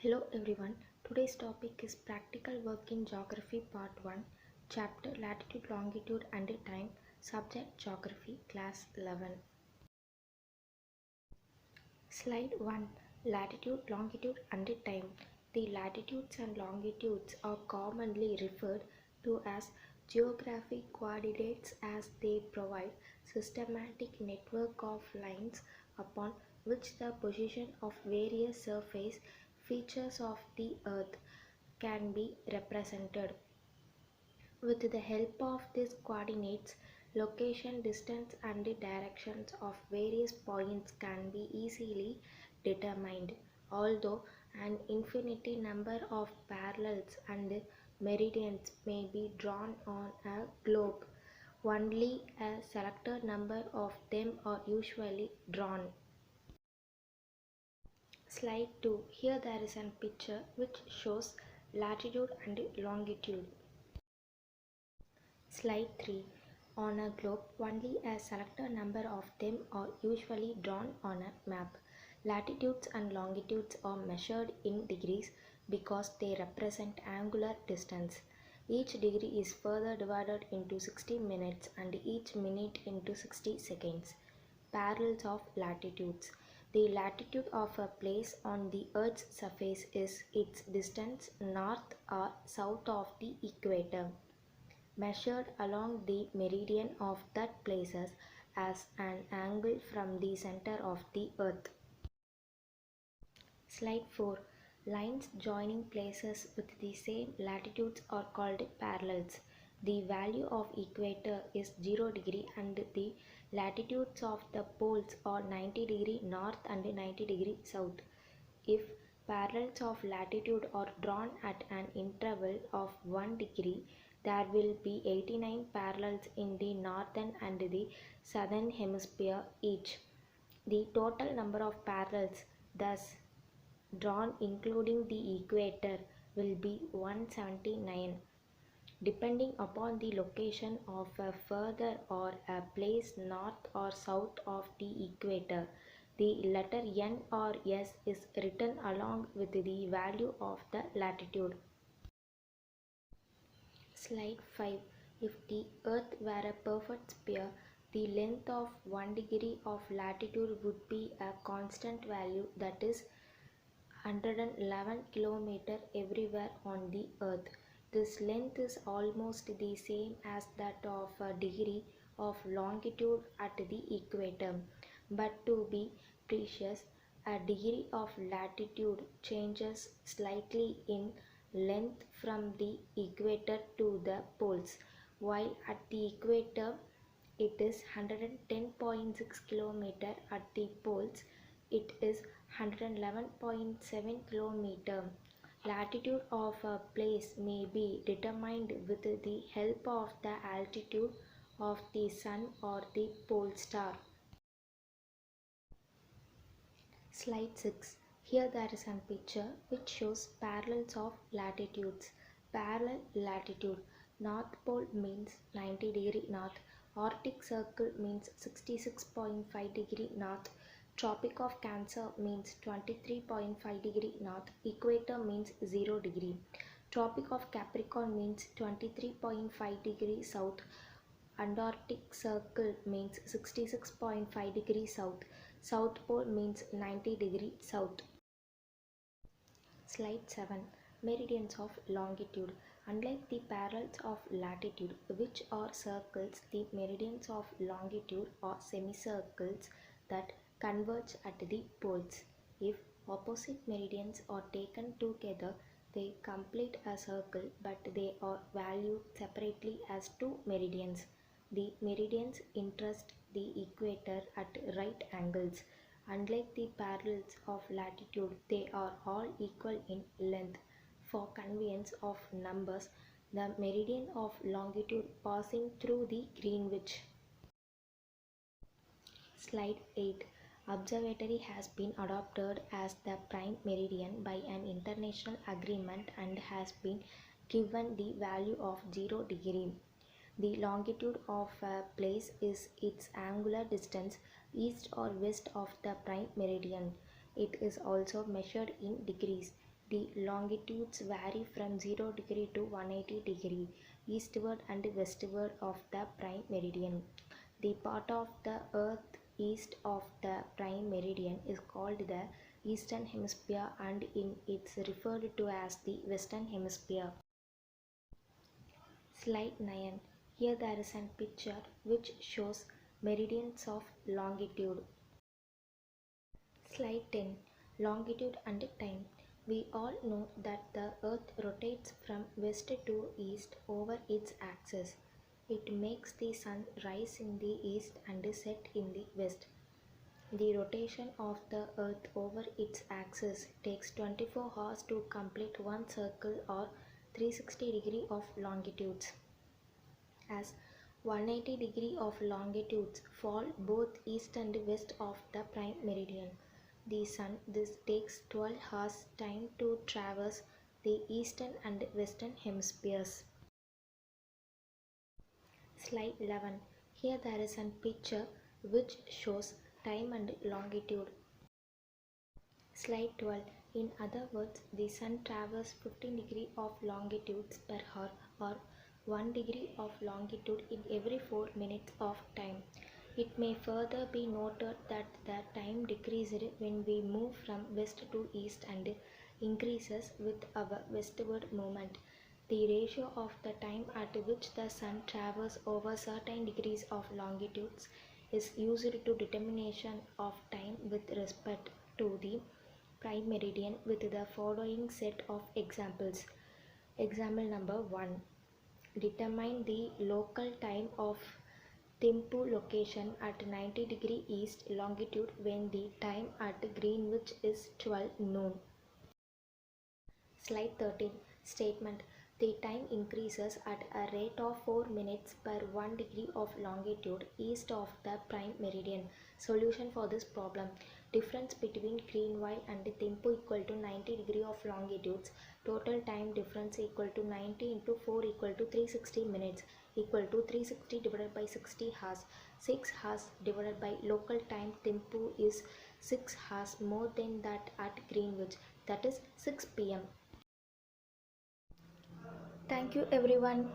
Hello everyone. Today's topic is Practical Work in Geography Part 1, Chapter Latitude, Longitude and Time, Subject Geography, Class 11. Slide 1, Latitude, Longitude and Time. The latitudes and longitudes are commonly referred to as geographic coordinates as they provide systematic network of lines upon which the position of various surface features of the earth can be represented. With the help of these coordinates, location, distance and the directions of various points can be easily determined. Although an infinite number of parallels and meridians may be drawn on a globe, only a selected number of them are usually drawn. Slide 2. Here there is a picture which shows latitude and longitude. Slide 3. On a globe, only a selected number of them are usually drawn on a map. Latitudes and longitudes are measured in degrees because they represent angular distance. Each degree is further divided into 60 minutes and each minute into 60 seconds. Parallels of latitudes. The latitude of a place on the Earth's surface is its distance north or south of the equator, measured along the meridian of that places as an angle from the center of the earth. Slide 4. Lines joining places with the same latitudes are called parallels. The value of equator is 0 degree and the latitudes of the poles are 90 degree north and 90 degree south. If parallels of latitude are drawn at an interval of 1 degree, there will be 89 parallels in the northern and the southern hemisphere each. The total number of parallels thus drawn including the equator will be 179. Depending upon the location of a further or a place north or south of the equator, the letter N or S is written along with the value of the latitude. Slide 5. If the earth were a perfect sphere, the length of 1 degree of latitude would be a constant value, that is 111 km everywhere on the earth. This length is almost the same as that of a degree of longitude at the equator. But to be precise, a degree of latitude changes slightly in length from the equator to the poles, while at the equator it is 110.6 km, at the poles it is 111.7 km. Latitude of a place may be determined with the help of the altitude of the sun or the pole star. Slide 6. Here there is a picture which shows parallels of latitudes. Parallel latitude. North Pole means 90 degree north. Arctic Circle means 66.5 degree north. Tropic of Cancer means 23.5 degree north. Equator means 0 degree. Tropic of Capricorn means 23.5 degree south. Antarctic Circle means 66.5 degree south. South Pole means 90 degree south. Slide 7. Meridians of longitude. Unlike the parallels of latitude, which are circles, the meridians of longitude are semicircles that converge at the poles. If opposite meridians are taken together, they complete a circle, but they are valued separately as two meridians. The meridians intersect the equator at right angles. Unlike the parallels of latitude, they are all equal in length. For convenience of numbers, the meridian of longitude passing through the Greenwich. Slide 8. Observatory has been adopted as the prime meridian by an international agreement and has been given the value of 0 degree. The longitude of a place is its angular distance east or west of the prime meridian. It is also measured in degrees. The longitudes vary from 0 degree to 180 degree eastward and westward of the prime meridian. The part of the earth east of the prime meridian is called the eastern hemisphere, and it's referred to as the western hemisphere. Slide 9. Here there is a picture which shows meridians of longitude. Slide 10. Longitude and time. We all know that the earth rotates from west to east over its axis. It makes the sun rise in the east and set in the west. The rotation of the earth over its axis takes 24 hours to complete one circle or 360 degree of longitudes. As 180 degree of longitudes fall both east and west of the prime meridian. The sun this takes 12 hours time to traverse the eastern and western hemispheres. Slide 11. Here there is a picture which shows time and longitude. Slide 12. In other words, the sun travels 15 degree of longitudes per hour or 1 degree of longitude in every 4 minutes of time. It may further be noted that the time decreases when we move from west to east and increases with our westward movement. The ratio of the time at which the sun travels over certain degrees of longitudes is used to determination of time with respect to the prime meridian with the following set of examples. Example number 1. Determine the local time of Thimphu location at 90 degree east longitude when the time at Greenwich is 12 noon. Slide 13. Statement. The time increases at a rate of 4 minutes per 1 degree of longitude east of the prime meridian. Solution for this problem. Difference between Greenville and Thimphu equal to 90 degree of longitudes. Total time difference equal to 90 into 4 equal to 360 minutes equal to 360 divided by 60 hours. 6 hours divided by local time Thimphu is 6 hours more than that at Greenwich, that is 6 p.m. Thank you everyone.